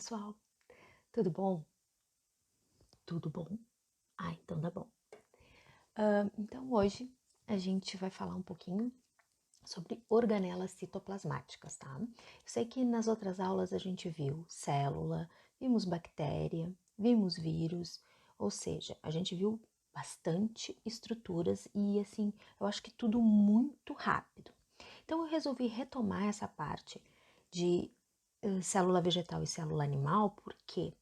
pessoal, tudo bom? Tudo bom? Ah, então tá bom. Então hoje a gente vai falar um pouquinho sobre organelas citoplasmáticas, tá? Eu sei que nas outras aulas a gente viu célula, vimos bactéria, vimos vírus, ou seja, a gente viu bastante estruturas e assim, eu acho que tudo muito rápido. Então eu resolvi retomar essa parte de célula vegetal e célula animal, porque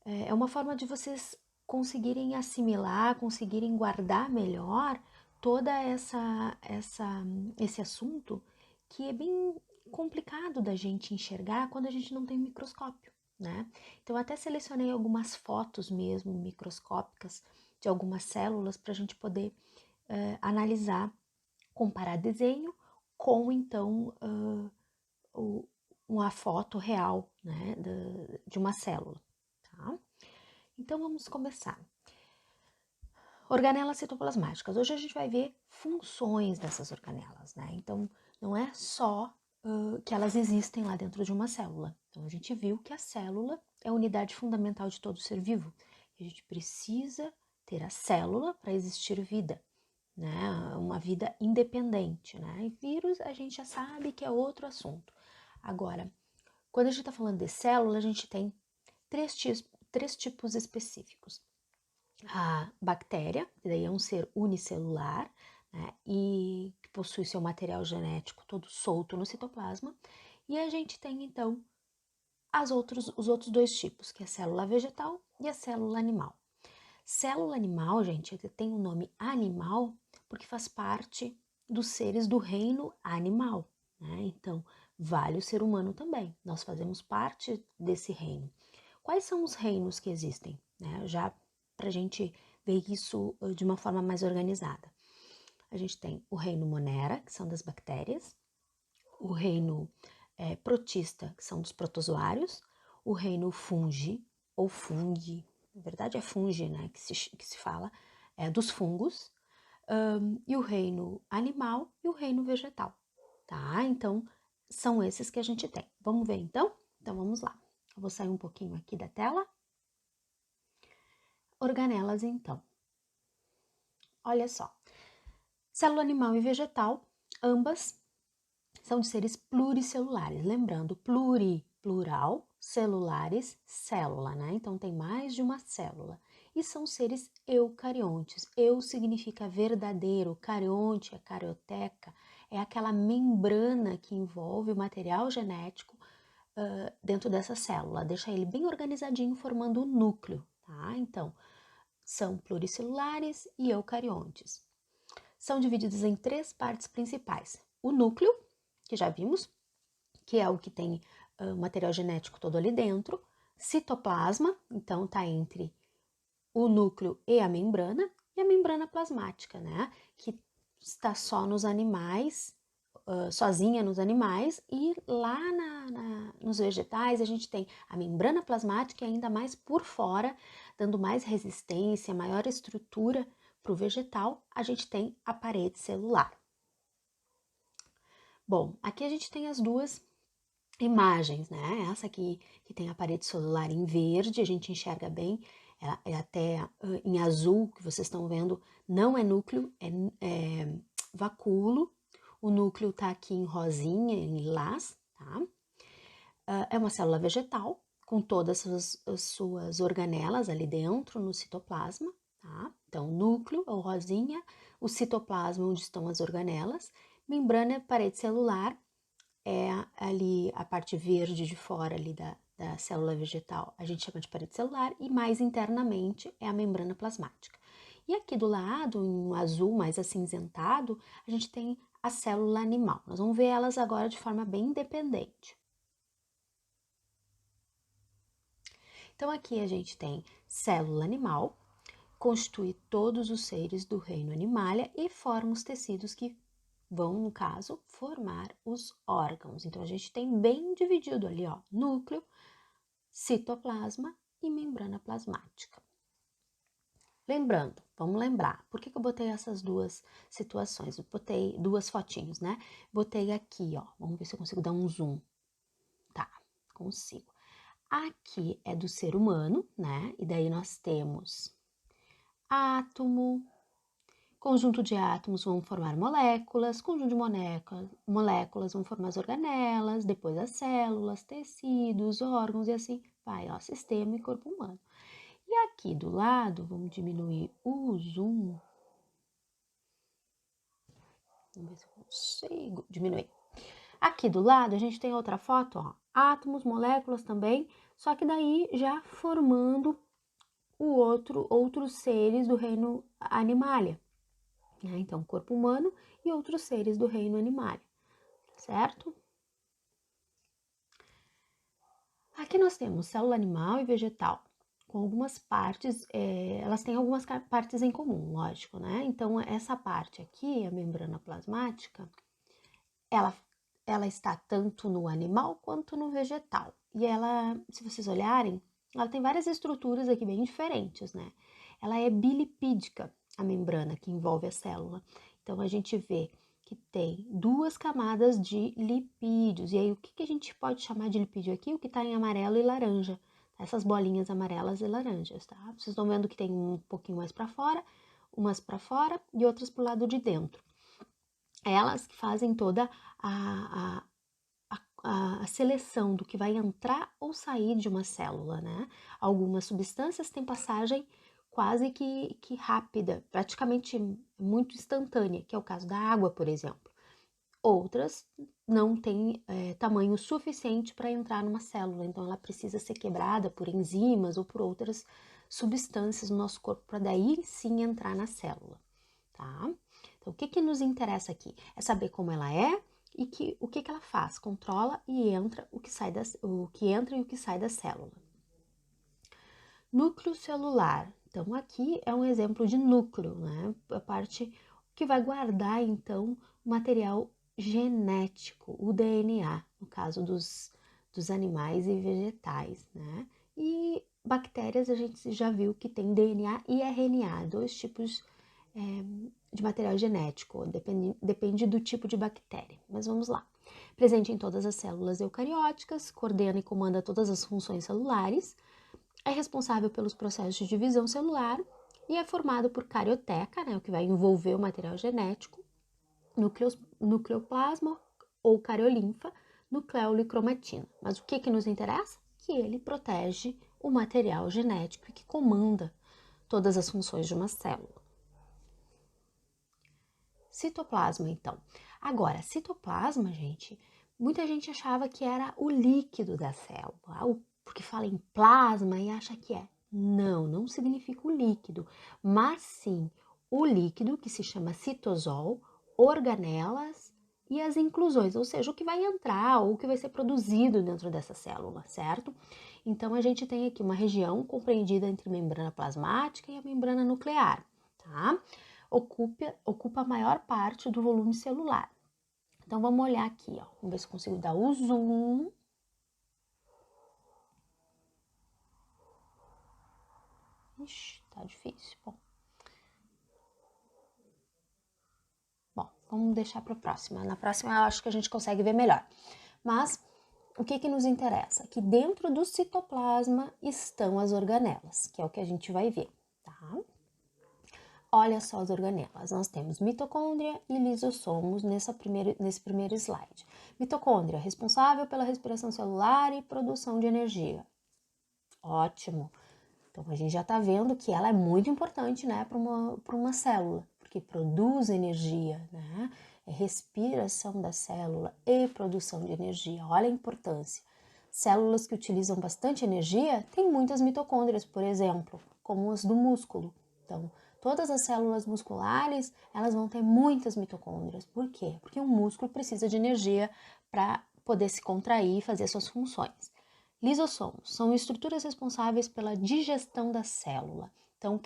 é uma forma de vocês conseguirem assimilar, conseguirem guardar melhor toda esse assunto que é bem complicado da gente enxergar quando a gente não tem microscópio, né? Então até selecionei algumas fotos mesmo microscópicas de algumas células para a gente poder analisar, comparar desenho com então uma foto real, né, de uma célula, tá? Então vamos começar. Organelas citoplasmáticas. Hoje a gente vai ver funções dessas organelas, né? Então não é só que elas existem lá dentro de uma célula. Então a gente viu que a célula é a unidade fundamental de todo ser vivo. A gente precisa ter a célula para existir vida, né? Uma vida independente, né? E vírus a gente já sabe que é outro assunto. Agora, quando a gente está falando de célula, a gente tem três tipos específicos. A bactéria, que daí é um ser unicelular, né, e que possui seu material genético todo solto no citoplasma. E a gente tem, então, os outros dois tipos, que é a célula vegetal e a célula animal. Célula animal, gente, tem o nome animal porque faz parte dos seres do reino animal, né? Então, vale o ser humano também. Nós fazemos parte desse reino. Quais são os reinos que existem, né? Já para a gente ver isso de uma forma mais organizada. A gente tem o reino Monera, que são das bactérias, o reino protista, que são dos protozoários, o reino Fungi, ou Fungi, na verdade é Fungi, né, que se fala, dos fungos, e o reino animal e o reino vegetal, tá? Então, são esses que a gente tem. Vamos ver então? Então, vamos lá. Eu vou sair um pouquinho aqui da tela. Organelas, então. Olha só. Célula animal e vegetal, ambas são de seres pluricelulares. Lembrando, plural, celulares, célula, né? Então tem mais de uma célula. E são seres eucariontes. Eu significa verdadeiro, carionte é carioteca, é aquela membrana que envolve o material genético dentro dessa célula. Deixa ele bem organizadinho, formando o núcleo, tá? Então, são pluricelulares e eucariontes. São divididas em três partes principais. O núcleo, que já vimos, que é o que tem o material genético todo ali dentro. Citoplasma, então está entre o núcleo e a membrana plasmática, né? Que está só nos animais, sozinha nos animais, e lá nos vegetais a gente tem a membrana plasmática e ainda mais por fora, dando mais resistência, maior estrutura para o vegetal, a gente tem a parede celular. Bom, aqui a gente tem as duas imagens, né? Essa aqui que tem a parede celular em verde, a gente enxerga bem, é até em azul que vocês estão vendo, não é núcleo, é vacúolo. O núcleo tá aqui em rosinha, em lilás, tá? É uma célula vegetal, com todas as suas organelas ali dentro no citoplasma, tá? Então, núcleo, ou rosinha, o citoplasma onde estão as organelas, membrana, parede celular, é ali a parte verde de fora ali da célula vegetal, a gente chama de parede celular, e mais internamente é a membrana plasmática. E aqui do lado, em um azul mais acinzentado, a gente tem a célula animal. Nós vamos ver elas agora de forma bem independente. Então aqui a gente tem célula animal, constitui todos os seres do reino animalia e forma os tecidos que vão, no caso, formar os órgãos. Então a gente tem bem dividido ali, ó, núcleo, citoplasma e membrana plasmática. Lembrando, vamos lembrar, por que eu botei essas duas situações? Eu botei duas fotinhos, né? Botei aqui, ó, vamos ver se eu consigo dar um zoom. Tá, consigo. Aqui é do ser humano, né? E daí nós temos átomo, conjunto de átomos vão formar moléculas, conjunto de moléculas vão formar as organelas, depois as células, tecidos, órgãos e assim vai, ó, sistema e corpo humano. E aqui do lado, vamos diminuir o zoom. Vamos ver se eu consigo diminuir. Aqui do lado a gente tem outra foto, ó, átomos, moléculas também, só que daí já formando outros seres do reino animalia, né? Então, corpo humano e outros seres do reino animalia, certo? Aqui nós temos célula animal e vegetal, com algumas partes, elas têm algumas partes em comum, lógico, né? Então, essa parte aqui, a membrana plasmática, ela está tanto no animal quanto no vegetal. E ela, se vocês olharem, ela tem várias estruturas aqui bem diferentes, né? Ela é bilipídica, a membrana que envolve a célula. Então, a gente vê que tem duas camadas de lipídios. E aí, o que a gente pode chamar de lipídio aqui? O que está em amarelo e laranja. Essas bolinhas amarelas e laranjas, tá? Vocês estão vendo que tem um pouquinho mais para fora, umas para fora e outras para o lado de dentro. Elas que fazem toda a seleção do que vai entrar ou sair de uma célula, né? Algumas substâncias têm passagem quase que rápida, praticamente muito instantânea, que é o caso da água, por exemplo. Outras não têm tamanho suficiente para entrar numa célula, então ela precisa ser quebrada por enzimas ou por outras substâncias no nosso corpo para daí sim entrar na célula, tá? Então, o que nos interessa aqui é saber como ela é e o que ela faz, controla e entra o que entra e o que sai da célula. Núcleo celular. Então, aqui é um exemplo de núcleo, né? A parte que vai guardar, então, o material genético, o DNA, no caso dos animais e vegetais, né? E bactérias a gente já viu que tem DNA e RNA, dois tipos de material genético, depende do tipo de bactéria. Mas vamos lá. Presente em todas as células eucarióticas, coordena e comanda todas as funções celulares, é responsável pelos processos de divisão celular e é formado por carioteca, né, o que vai envolver o material genético, nucleoplasma ou cariolinfa, nucleolo e cromatina. Mas o que nos interessa? Que ele protege o material genético e que comanda todas as funções de uma célula. Citoplasma, então. Agora, citoplasma, gente, muita gente achava que era o líquido da célula, porque fala em plasma e acha que é. Não, não significa o líquido, mas sim o líquido que se chama citosol, organelas e as inclusões, ou seja, o que vai entrar ou o que vai ser produzido dentro dessa célula, certo? Então, a gente tem aqui uma região compreendida entre a membrana plasmática e a membrana nuclear, tá? Ocupa a maior parte do volume celular. Então, vamos olhar aqui, ó. Vamos ver se consigo dar o zoom. Ixi, tá difícil. Bom, vamos deixar para a próxima. Na próxima eu acho que a gente consegue ver melhor. Mas o que nos interessa? Que dentro do citoplasma estão as organelas, que é o que a gente vai ver, tá? Olha só as organelas. Nós temos mitocôndria e lisossomos nesse primeiro slide. Mitocôndria, responsável pela respiração celular e produção de energia. Ótimo! Então, a gente já está vendo que ela é muito importante, né, para uma célula, porque produz energia, né? É respiração da célula e produção de energia. Olha a importância. Células que utilizam bastante energia têm muitas mitocôndrias, por exemplo, como as do músculo. Então, todas as células musculares, elas vão ter muitas mitocôndrias. Por quê? Porque um músculo precisa de energia para poder se contrair e fazer suas funções. Lisossomos são estruturas responsáveis pela digestão da célula. Então,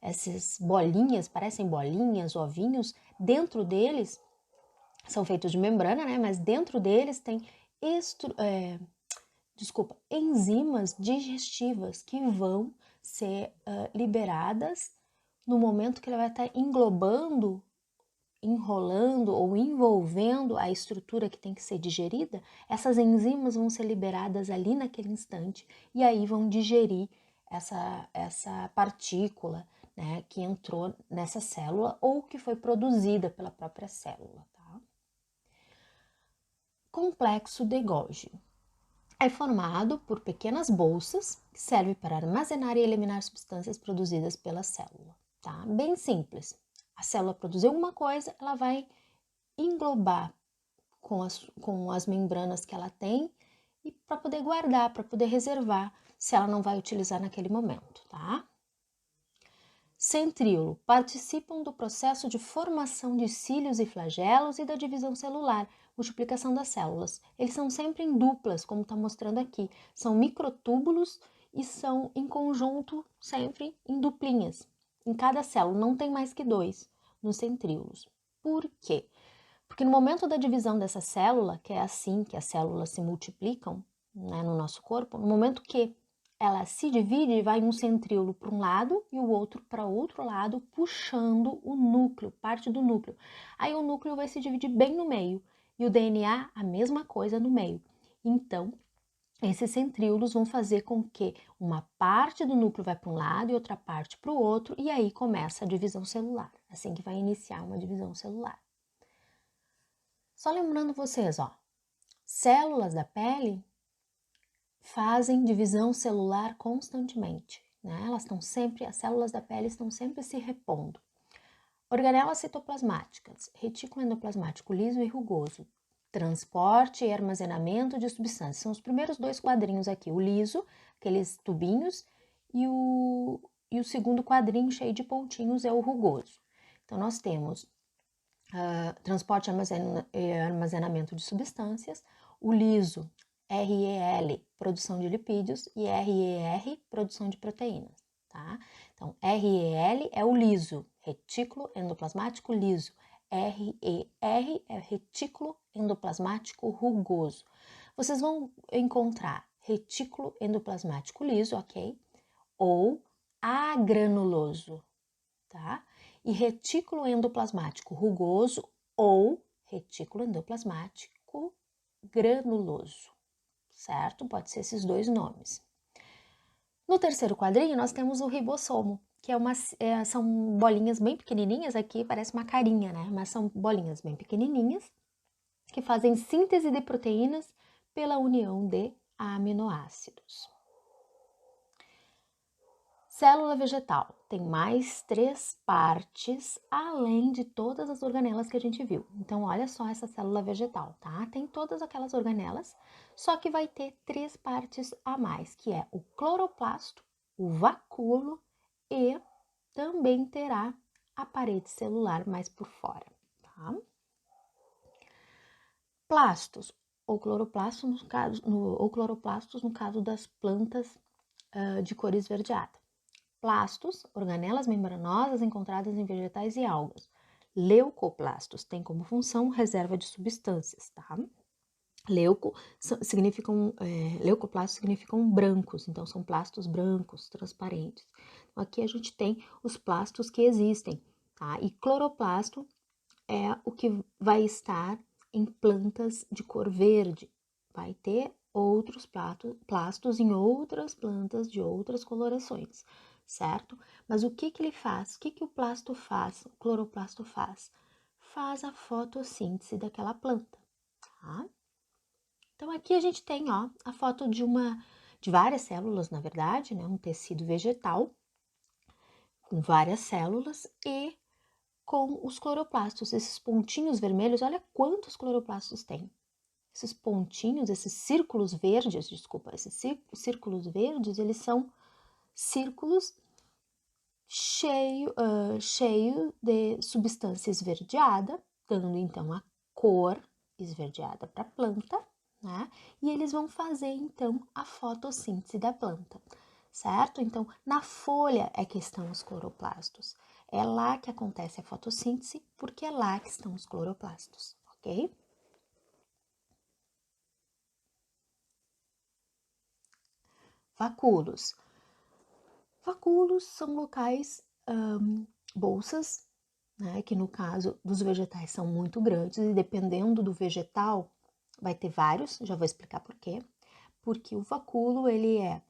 essas bolinhas, parecem bolinhas, ovinhos, dentro deles são feitos de membrana, né? Mas dentro deles tem enzimas digestivas que vão ser liberadas no momento que ele vai estar englobando enrolando ou envolvendo a estrutura que tem que ser digerida, essas enzimas vão ser liberadas ali naquele instante e aí vão digerir essa partícula, né, que entrou nessa célula ou que foi produzida pela própria célula. Tá? Complexo de Golgi. É formado por pequenas bolsas que servem para armazenar e eliminar substâncias produzidas pela célula. Tá? Bem simples. A célula produziu alguma coisa, ela vai englobar com as membranas que ela tem e para poder guardar, para poder reservar, se ela não vai utilizar naquele momento, tá? Centríolo. Participam do processo de formação de cílios e flagelos e da divisão celular, multiplicação das células. Eles são sempre em duplas, como está mostrando aqui. São microtúbulos e são em conjunto, sempre em duplinhas. Em cada célula, não tem mais que 2 nos centríolos. Por quê? Porque no momento da divisão dessa célula, que é assim que as células se multiplicam, né, no nosso corpo, no momento que ela se divide, vai um centríolo para um lado e o outro para outro lado, puxando o núcleo, parte do núcleo. Aí o núcleo vai se dividir bem no meio e o DNA a mesma coisa no meio. Então, esses centríolos vão fazer com que uma parte do núcleo vai para um lado e outra parte para o outro, e aí começa a divisão celular, assim que vai iniciar uma divisão celular. Só lembrando vocês, ó, células da pele fazem divisão celular constantemente, né? Elas estão sempre, as células da pele estão sempre se repondo. Organelas citoplasmáticas, retículo endoplasmático liso e rugoso, transporte e armazenamento de substâncias. São os primeiros 2 quadrinhos aqui, o liso, aqueles tubinhos, e o segundo quadrinho cheio de pontinhos é o rugoso. Então, nós temos transporte e armazenamento de substâncias, o liso, REL, produção de lipídios, e RER, produção de proteínas, tá? Então, REL é o liso, retículo endoplasmático liso, RER é retículo endoplasmático rugoso. Vocês vão encontrar retículo endoplasmático liso, ok? Ou agranuloso, tá? E retículo endoplasmático rugoso ou retículo endoplasmático granuloso, certo? Pode ser esses 2 nomes. No terceiro quadrinho, nós temos o ribossomo, que são bolinhas bem pequenininhas, aqui parece uma carinha, né? Mas são bolinhas bem pequenininhas que fazem síntese de proteínas pela união de aminoácidos. Célula vegetal tem mais 3 partes, além de todas as organelas que a gente viu. Então, olha só essa célula vegetal, tá? Tem todas aquelas organelas, só que vai ter 3 partes a mais, que é o cloroplasto, o vacúolo e também terá a parede celular mais por fora, tá? Plastos, ou cloroplastos no caso das plantas de cor esverdeada. Plastos, organelas membranosas encontradas em vegetais e algas. Leucoplastos tem como função reserva de substâncias, tá? Leucoplastos significam brancos, então são plastos brancos, transparentes. Então, aqui a gente tem os plastos que existem, tá? E cloroplasto é o que vai estar em plantas de cor verde. Vai ter outros plastos em outras plantas de outras colorações, certo? Mas o que ele faz? O que o plasto faz? O cloroplasto faz? Faz a fotossíntese daquela planta, tá? Então, aqui a gente tem, ó, a foto de várias células, na verdade, né? Um tecido vegetal com várias células e com os cloroplastos, esses pontinhos vermelhos, olha quantos cloroplastos tem. Esses pontinhos, esses círculos verdes, esses círculos verdes, eles são círculos cheio de substância esverdeada, dando então a cor esverdeada para a planta, né? E eles vão fazer então a fotossíntese da planta, certo? Então, na folha é que estão os cloroplastos. É lá que acontece a fotossíntese, porque é lá que estão os cloroplastos, ok? Vacúolos. Vacúolos são locais, bolsas né, que no caso dos vegetais são muito grandes e dependendo do vegetal, vai ter vários, já vou explicar por quê. Porque o vacúolo, ele é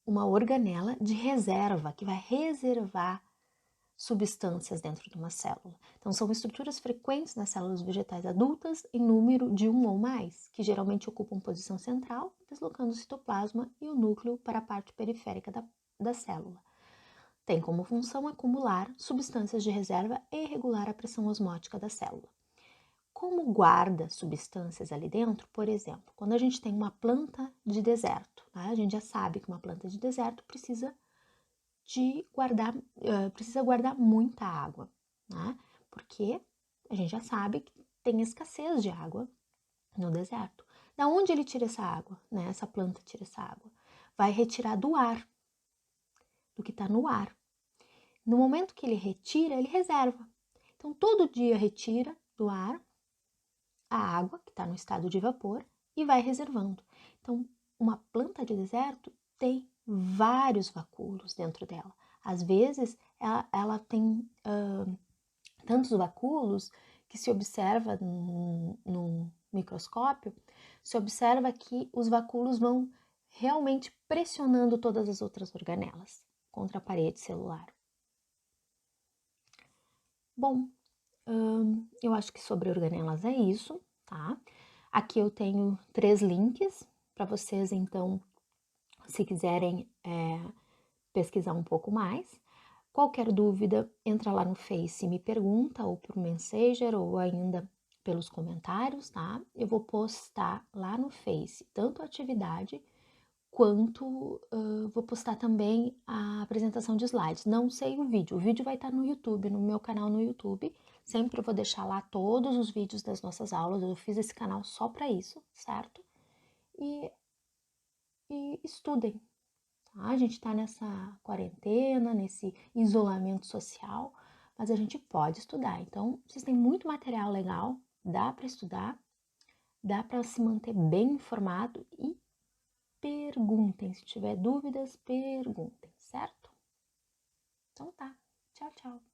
uma organela de reserva, que vai reservar substâncias dentro de uma célula. Então, são estruturas frequentes nas células vegetais adultas em número de um ou mais, que geralmente ocupam posição central, deslocando o citoplasma e o núcleo para a parte periférica da célula. Tem como função acumular substâncias de reserva e regular a pressão osmótica da célula. Como guarda substâncias ali dentro, por exemplo, quando a gente tem uma planta de deserto, né? A gente já sabe que uma planta de deserto precisa guardar muita água, né? Porque a gente já sabe que tem escassez de água no deserto. Da onde ele tira essa água, né? Essa planta tira essa água. Vai retirar do ar, do que está no ar. No momento que ele retira, ele reserva. Então, todo dia retira do ar a água, que está no estado de vapor, e vai reservando. Então, uma planta de deserto tem vários vacúolos dentro dela. Às vezes, ela tem tantos vacúolos que se observa no microscópio, se observa que os vacúolos vão realmente pressionando todas as outras organelas contra a parede celular. Bom, eu acho que sobre organelas é isso, tá? Aqui eu tenho 3 links para vocês, então, se quiserem pesquisar um pouco mais. Qualquer dúvida, entra lá no Face e me pergunta, ou por Messenger, ou ainda pelos comentários, tá? Eu vou postar lá no Face tanto a atividade quanto vou postar também a apresentação de slides. Não sei o vídeo vai estar no YouTube, no meu canal no YouTube. Sempre eu vou deixar lá todos os vídeos das nossas aulas. Eu fiz esse canal só para isso, certo? E estudem, tá? A gente tá nessa quarentena, nesse isolamento social, mas a gente pode estudar. Então, vocês têm muito material legal, dá para estudar, dá para se manter bem informado e perguntem. Se tiver dúvidas, perguntem, certo? Então tá. Tchau, tchau.